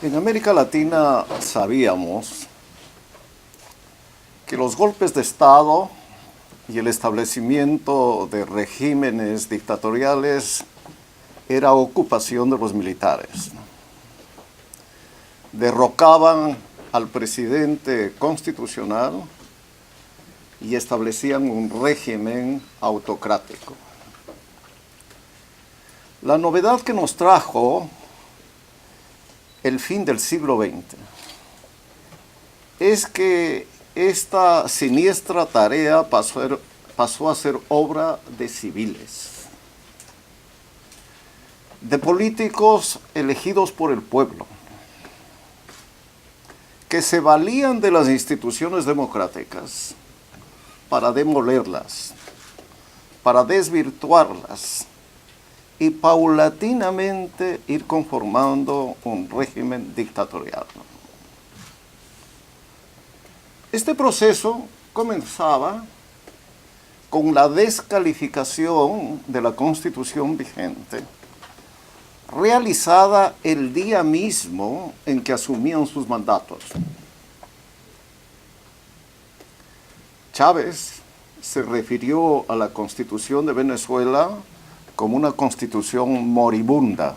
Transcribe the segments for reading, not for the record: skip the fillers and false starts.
En América Latina sabíamos que los golpes de Estado y el establecimiento de regímenes dictatoriales era ocupación de los militares. Derrocaban al presidente constitucional y establecían un régimen autocrático. La novedad que nos trajo el fin del siglo XX es que esta siniestra tarea pasó a ser obra de civiles, de políticos elegidos por el pueblo, que se valían de las instituciones democráticas para demolerlas, para desvirtuarlas y paulatinamente ir conformando un régimen dictatorial. Este proceso comenzaba con la descalificación de la Constitución vigente, realizada el día mismo en que asumían sus mandatos. Chávez se refirió a la Constitución de Venezuela como una constitución moribunda.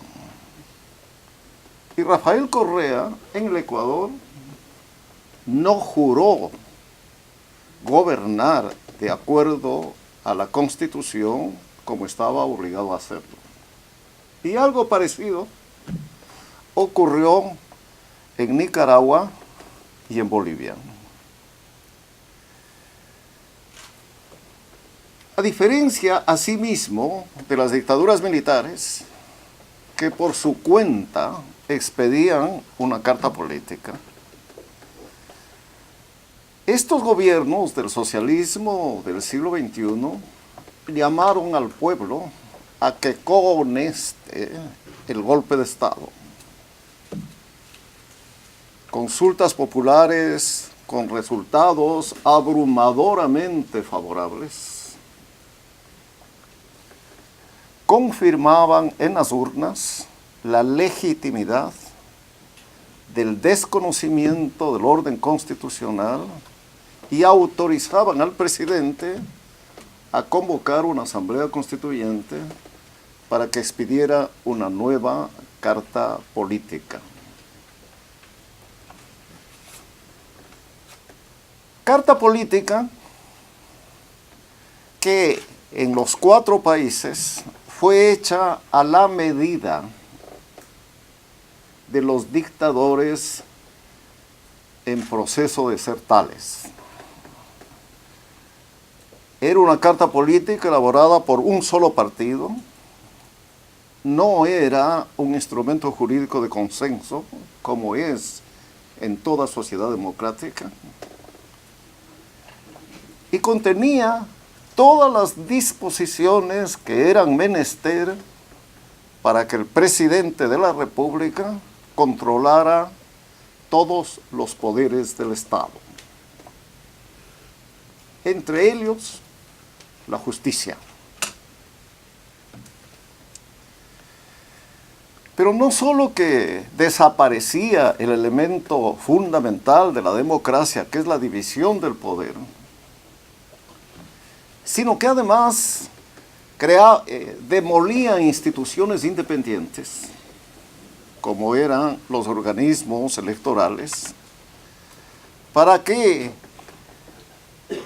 Y Rafael Correa, en el Ecuador, no juró gobernar de acuerdo a la Constitución como estaba obligado a hacerlo. Y algo parecido ocurrió en Nicaragua y en Bolivia. A diferencia, asimismo, de las dictaduras militares, que por su cuenta expedían una carta política, estos gobiernos del socialismo del siglo XXI llamaron al pueblo a que cohoneste el golpe de Estado. Consultas populares con resultados abrumadoramente favorables confirmaban en las urnas la legitimidad del desconocimiento del orden constitucional y autorizaban al presidente a convocar una asamblea constituyente para que expidiera una nueva carta política. Carta política que en los 4 países fue hecha a la medida de los dictadores en proceso de ser tales. Era una carta política elaborada por un solo partido, no era un instrumento jurídico de consenso, como es en toda sociedad democrática, y contenía todas las disposiciones que eran menester para que el presidente de la República controlara todos los poderes del Estado. Entre ellos, la justicia. Pero no solo que desaparecía el elemento fundamental de la democracia, que es la división del poder, sino que además demolía instituciones independientes, como eran los organismos electorales, para que,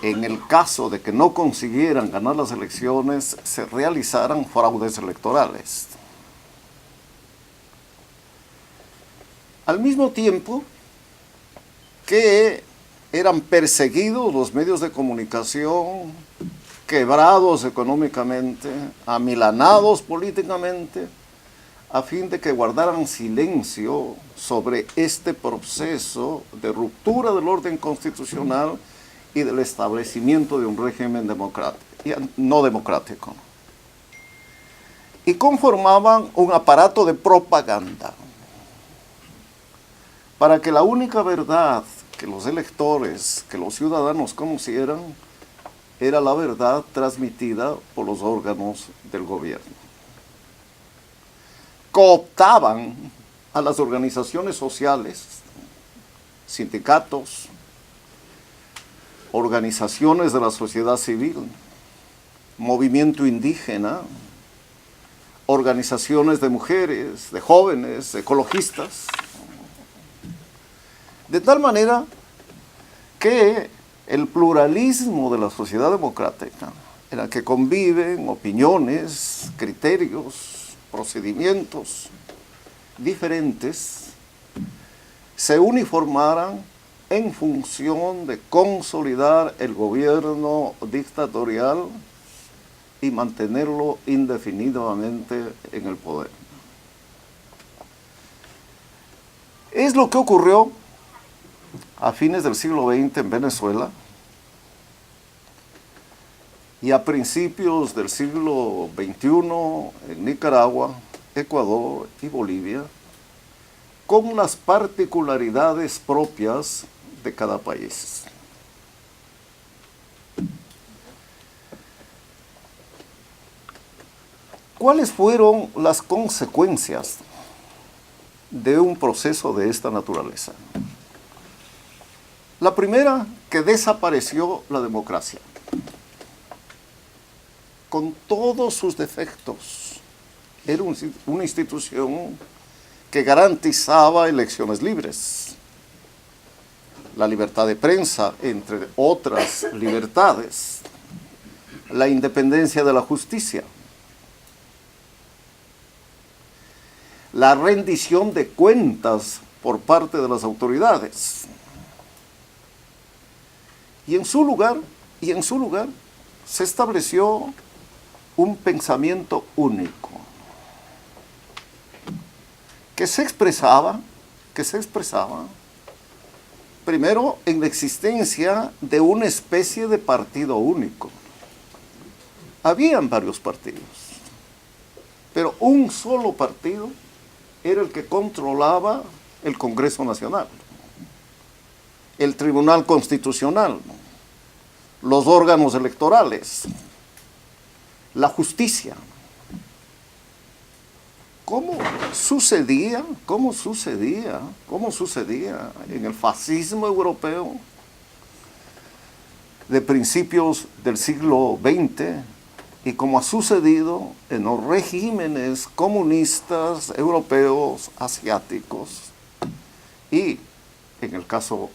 en el caso de que no consiguieran ganar las elecciones, se realizaran fraudes electorales. Al mismo tiempo que eran perseguidos los medios de comunicación, quebrados económicamente, amilanados políticamente, a fin de que guardaran silencio sobre este proceso de ruptura del orden constitucional y del establecimiento de un régimen no democrático. Y conformaban un aparato de propaganda para que la única verdad que los electores, que los ciudadanos conocieran, era la verdad transmitida por los órganos del gobierno. Cooptaban a las organizaciones sociales, sindicatos, organizaciones de la sociedad civil, movimiento indígena, organizaciones de mujeres, de jóvenes, ecologistas, de tal manera que el pluralismo de la sociedad democrática, en la que conviven opiniones, criterios, procedimientos diferentes, se uniformaran en función de consolidar el gobierno dictatorial y mantenerlo indefinidamente en el poder. Es lo que ocurrió a fines del siglo XX en Venezuela y a principios del siglo XXI en Nicaragua, Ecuador y Bolivia, con las particularidades propias de cada país. ¿Cuáles fueron las consecuencias de un proceso de esta naturaleza? La primera, que desapareció la democracia, con todos sus defectos. Era una institución que garantizaba elecciones libres, la libertad de prensa, entre otras libertades, la independencia de la justicia, la rendición de cuentas por parte de las autoridades. Y en su lugar se estableció un pensamiento único que se expresaba primero en la existencia de una especie de partido único. Habían varios partidos, pero un solo partido era el que controlaba el Congreso Nacional, el Tribunal Constitucional, los órganos electorales, la justicia. ¿Cómo sucedía en el fascismo europeo de principios del siglo XX y como ha sucedido en los regímenes comunistas europeos, asiáticos y en el caso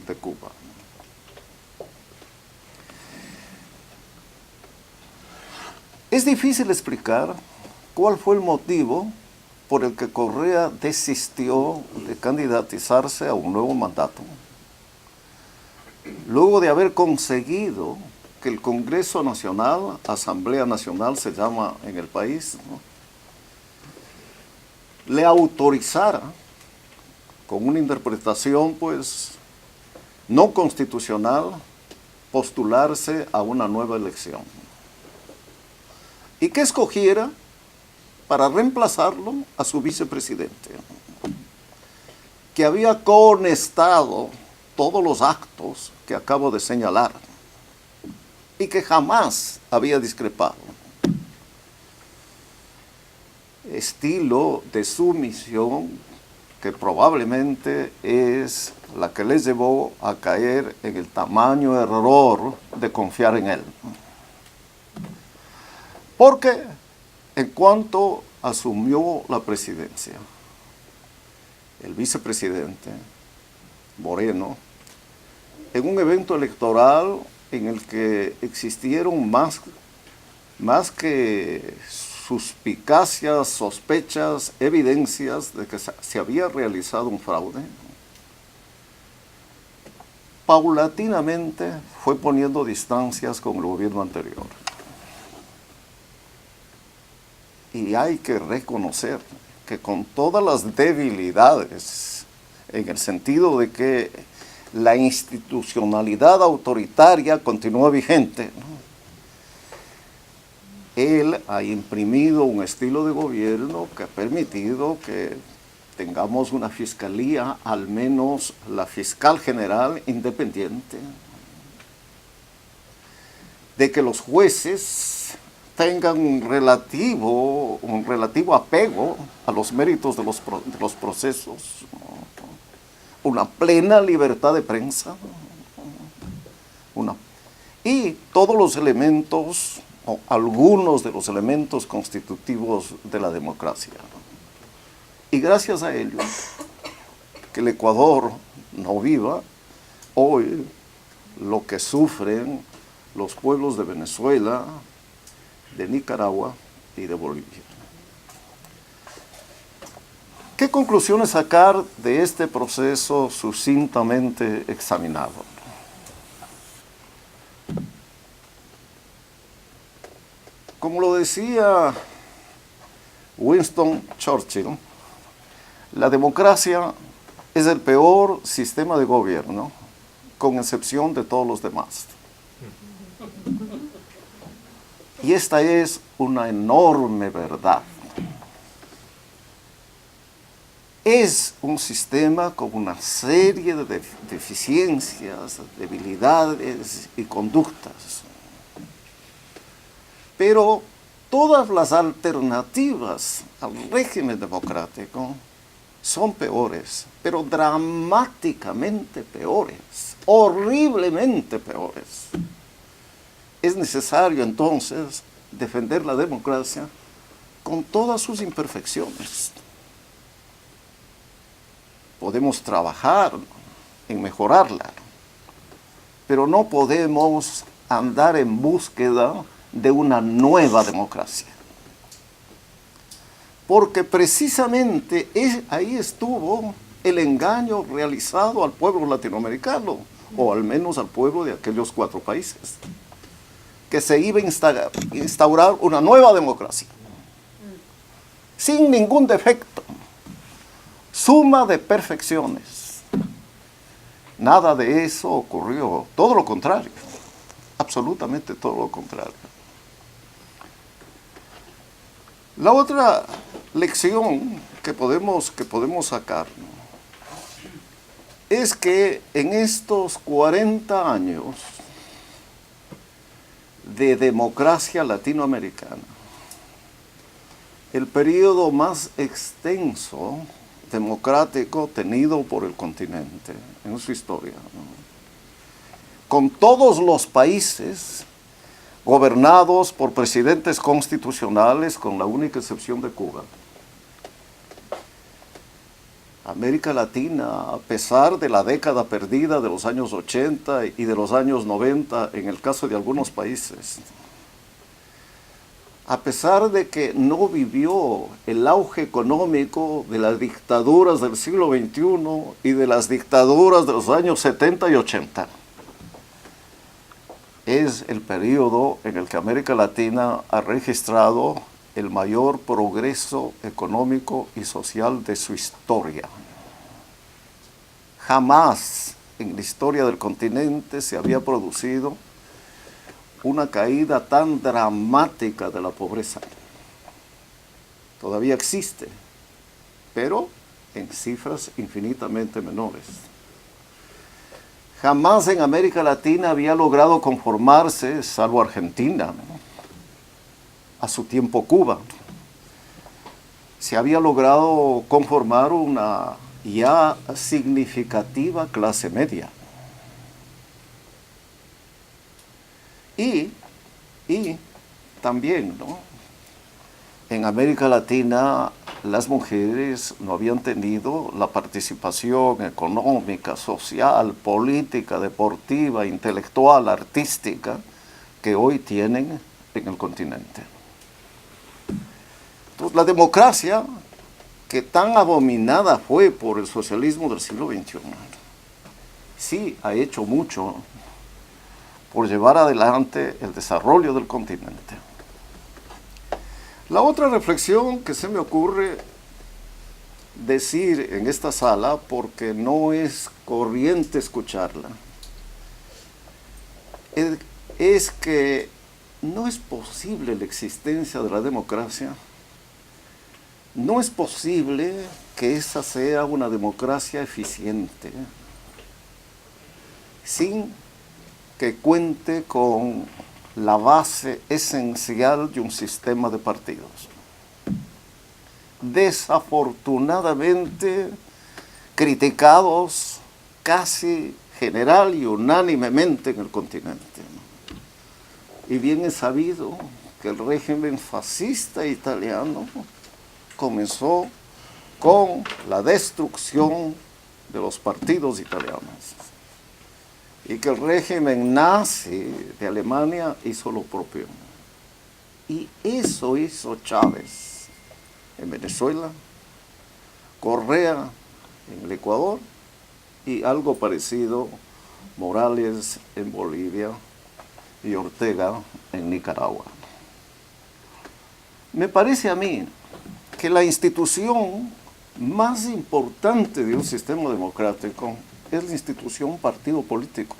de Cuba? Es difícil explicar cuál fue el motivo por el que Correa desistió de candidatizarse a un nuevo mandato, luego de haber conseguido que el Congreso Nacional, Asamblea Nacional se llama en el país, ¿no?, le autorizara, con una interpretación pues no constitucional, postularse a una nueva elección, y que escogiera para reemplazarlo a su vicepresidente, que había cohonestado todos los actos que acabo de señalar y que jamás había discrepado. Estilo de sumisión que probablemente es la que les llevó a caer en el tamaño error de confiar en él. Porque en cuanto asumió la presidencia, el vicepresidente Moreno, en un evento electoral en el que existieron más que suspicacias, sospechas, evidencias de que se había realizado un fraude, paulatinamente fue poniendo distancias con el gobierno anterior. Y hay que reconocer que con todas las debilidades, en el sentido de que la institucionalidad autoritaria continúa vigente, ¿no?, él ha imprimido un estilo de gobierno que ha permitido que tengamos una fiscalía, al menos la fiscal general, independiente, de que los jueces tengan un relativo apego a los méritos de los procesos, una plena libertad de prensa, y todos los elementos, o algunos de los elementos constitutivos de la democracia. Y gracias a ello, que el Ecuador no viva hoy lo que sufren los pueblos de Venezuela, de Nicaragua y de Bolivia. ¿Qué conclusiones sacar de este proceso sucintamente examinado? Como lo decía Winston Churchill, la democracia es el peor sistema de gobierno, con excepción de todos los demás. Y esta es una enorme verdad. Es un sistema con una serie de deficiencias, debilidades y conductas. Pero todas las alternativas al régimen democrático son peores, pero dramáticamente peores, horriblemente peores. Es necesario entonces defender la democracia con todas sus imperfecciones. Podemos trabajar en mejorarla, pero no podemos andar en búsqueda de una nueva democracia. Porque precisamente ahí estuvo el engaño realizado al pueblo latinoamericano, o al menos al pueblo de aquellos 4 países, que se iba a instaurar una nueva democracia, sin ningún defecto, suma de perfecciones. Nada de eso ocurrió, todo lo contrario, absolutamente todo lo contrario. La otra lección que podemos sacar, ¿no?, es que en estos 40 años de democracia latinoamericana, el periodo más extenso democrático tenido por el continente en su historia, ¿no?, con todos los países gobernados por presidentes constitucionales, con la única excepción de Cuba. América Latina, a pesar de la década perdida de los años 80 y de los años 90, en el caso de algunos países, a pesar de que no vivió el auge económico de las dictaduras del siglo XXI y de las dictaduras de los años 70 y 80, es el periodo en el que América Latina ha registrado el mayor progreso económico y social de su historia. Jamás en la historia del continente se había producido una caída tan dramática de la pobreza. Todavía existe, pero en cifras infinitamente menores. Jamás en América Latina había logrado conformarse, salvo Argentina, ¿no?, a su tiempo Cuba, se había logrado conformar una ya significativa clase media. Y también, ¿no?, en América Latina las mujeres no habían tenido la participación económica, social, política, deportiva, intelectual, artística que hoy tienen en el continente. Entonces, la democracia, que tan abominada fue por el socialismo del siglo XXI, sí ha hecho mucho por llevar adelante el desarrollo del continente. La otra reflexión que se me ocurre decir en esta sala, porque no es corriente escucharla, es que no es posible la existencia de la democracia, no es posible que esa sea una democracia eficiente sin que cuente con la base esencial de un sistema de partidos. Desafortunadamente criticados casi general y unánimemente en el continente. Y bien es sabido que el régimen fascista italiano comenzó con la destrucción de los partidos italianos y que el régimen nazi de Alemania hizo lo propio. Y eso hizo Chávez en Venezuela, Correa en el Ecuador y algo parecido Morales en Bolivia y Ortega en Nicaragua. Me parece a mí que la institución más importante de un sistema democrático es la institución partido político.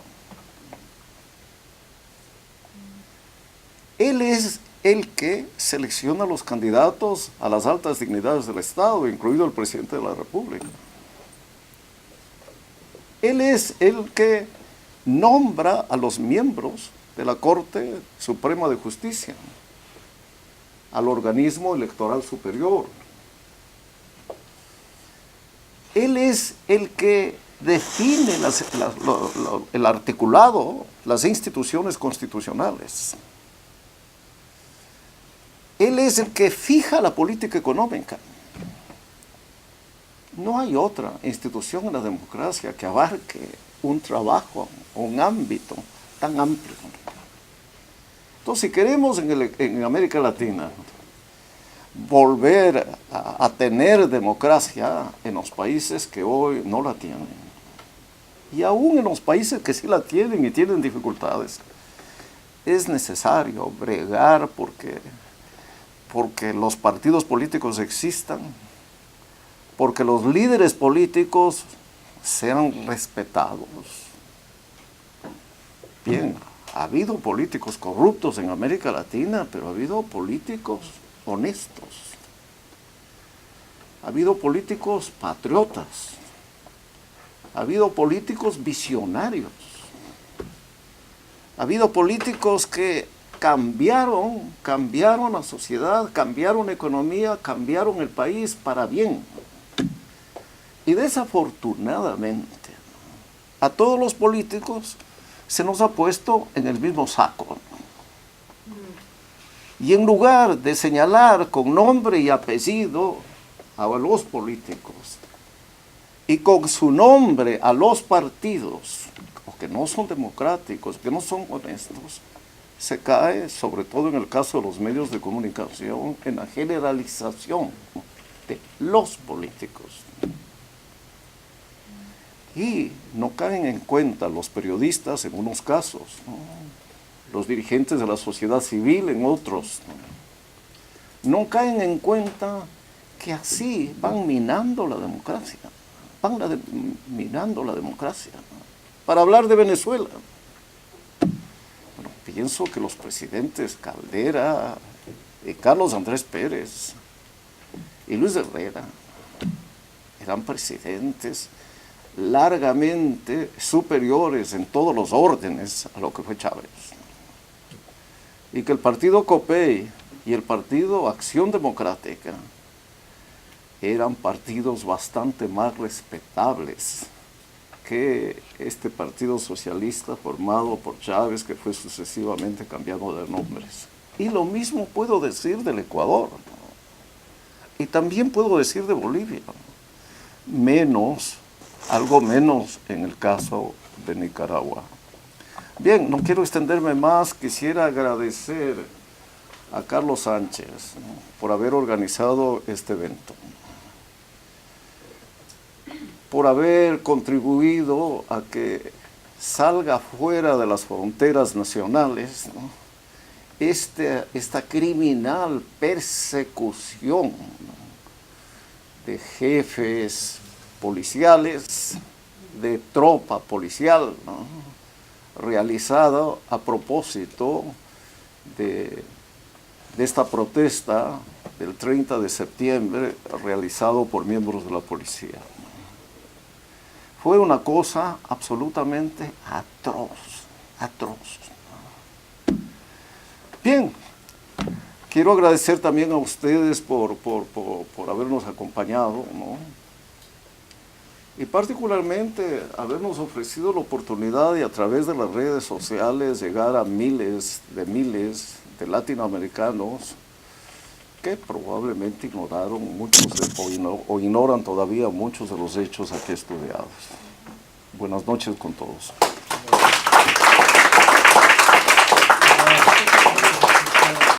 Él es el que selecciona los candidatos a las altas dignidades del Estado, incluido el presidente de la República. Él es el que nombra a los miembros de la Corte Suprema de Justicia, al organismo electoral superior. Él es el que define el articulado, las instituciones constitucionales. Él es el que fija la política económica. No hay otra institución en la democracia que abarque un trabajo, un ámbito tan amplio. Entonces, si queremos en América Latina volver a tener democracia en los países que hoy no la tienen, y aún en los países que sí la tienen y tienen dificultades, es necesario bregar porque los partidos políticos existan, porque los líderes políticos sean respetados. Bien, ha habido políticos corruptos en América Latina, pero ha habido políticos honestos. Ha habido políticos patriotas. Ha habido políticos visionarios. Ha habido políticos que cambiaron la sociedad, cambiaron la economía, cambiaron el país para bien. Y desafortunadamente, a todos los políticos se nos ha puesto en el mismo saco. Y en lugar de señalar con nombre y apellido a los políticos y con su nombre a los partidos, que no son democráticos, que no son honestos, se cae, sobre todo en el caso de los medios de comunicación, en la generalización de los políticos. Y no caen en cuenta los periodistas en unos casos, ¿no? Los dirigentes de la sociedad civil en otros. No caen en cuenta que así van minando la democracia, minando la democracia. Para hablar de Venezuela, bueno, pienso que los presidentes Caldera y Carlos Andrés Pérez y Luis Herrera eran presidentes largamente superiores en todos los órdenes a lo que fue Chávez. Y que el partido COPEI y el partido Acción Democrática eran partidos bastante más respetables que este partido socialista formado por Chávez, que fue sucesivamente cambiado de nombres. Y lo mismo puedo decir del Ecuador, ¿no? Y también puedo decir de Bolivia, algo menos en el caso de Nicaragua. Bien, no quiero extenderme más, quisiera agradecer a Carlos Sánchez, ¿no?, por haber organizado este evento, por haber contribuido a que salga fuera de las fronteras nacionales, ¿no?, esta criminal persecución, ¿no?, de jefes policiales, de tropa policial, ¿no?, realizado a propósito de esta protesta del 30 de septiembre realizado por miembros de la policía. Fue una cosa absolutamente atroz. Bien, quiero agradecer también a ustedes por habernos acompañado, ¿no? Y particularmente habernos ofrecido la oportunidad de a través de las redes sociales llegar a miles de latinoamericanos que probablemente ignoraron muchos o ignoran todavía muchos de los hechos aquí estudiados. Buenas noches con todos.